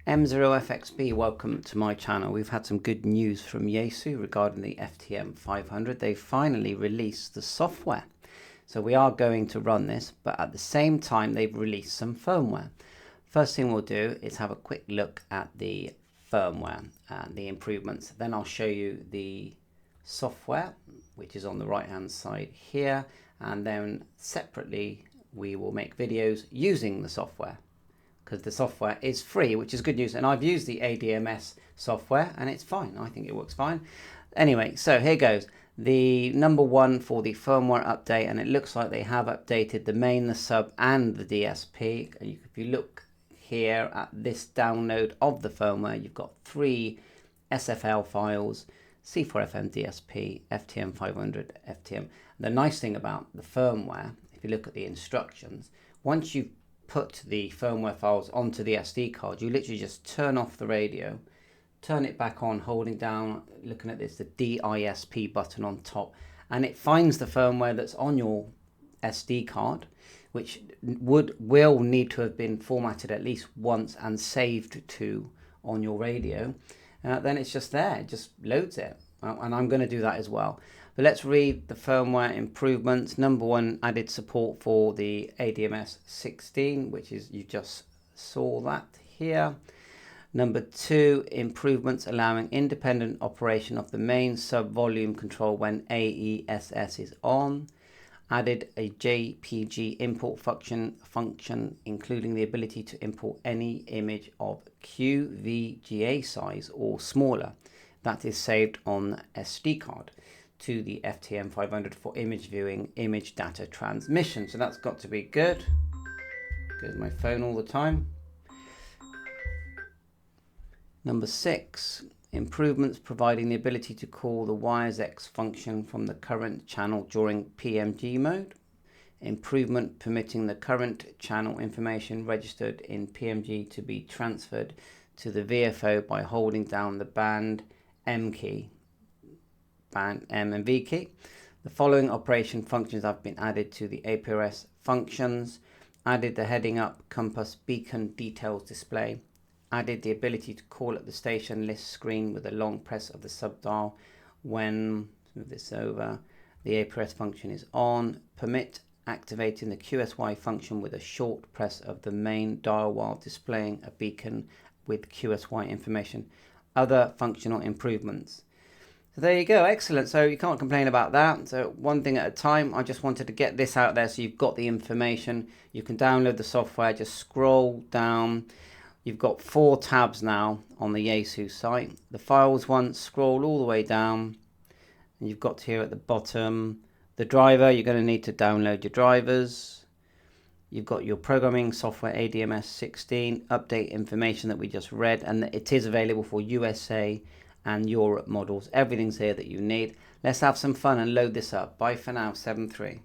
M0FXB, welcome to my channel. We've had some good news from YAESU regarding the FTM500. They finally released the software. So we are going to run this, but at the same time they've released some firmware. First thing we'll do is have a quick look at the firmware and the improvements. Then I'll show you the software, which is on the right hand side here, and then separately we will make videos using the software, because the software is free, which is good news. And I've used the ADMS software and it's fine. I think it works fine. Anyway, so here goes. The number one for the firmware update, and it looks like they have updated the main, the sub and the DSP. If you look here at this download of the firmware, you've got 3 SFL files: C4FM DSP, FTM500, FTM. The nice thing about the firmware, if you look at the instructions, once you've put the firmware files onto the SD card, you literally just turn off the radio, turn it back on, holding down, looking at this, the DISP button on top, and it finds the firmware that's on your SD card, which will need to have been formatted at least once and saved to on your radio. Then it's just there, it just loads it, and I'm going to do that as well. But let's read the firmware improvements. Number one, added support for the ADMS16, which is, you just saw that here. Number 2, improvements allowing independent operation of the main sub volume control when AESS is on. Added a JPG import function, including the ability to import any image of QVGA size or smaller that is saved on SD card to the FTM500 for image viewing, image data transmission. So that's got to be good. Goes my phone all the time. Number 6, improvements providing the ability to call the YAESU function from the current channel during PMG mode. Improvement permitting the current channel information registered in PMG to be transferred to the VFO by holding down the band M key. Band M and V key. The following operation functions have been added to the APRS functions. Added the heading up compass beacon details display. Added the ability to call at the station list screen with a long press of the sub dial when, move this over, the APRS function is on. Permit activating the QSY function with a short press of the main dial while displaying a beacon with QSY information. Other functional improvements. So there you go, excellent. So you can't complain about that. So one thing at a time. I just wanted to get this out there so you've got the information. You can download the software, just scroll down. You've got 4 tabs now on the YAESU site. The files one, scroll all the way down, and you've got here at the bottom the driver. You're going to need to download your drivers. You've got your programming software ADMS16, update information that we just read, and it is available for USA and Europe models. Everything's here that you need. Let's have some fun and load this up. Bye for now, 7-3.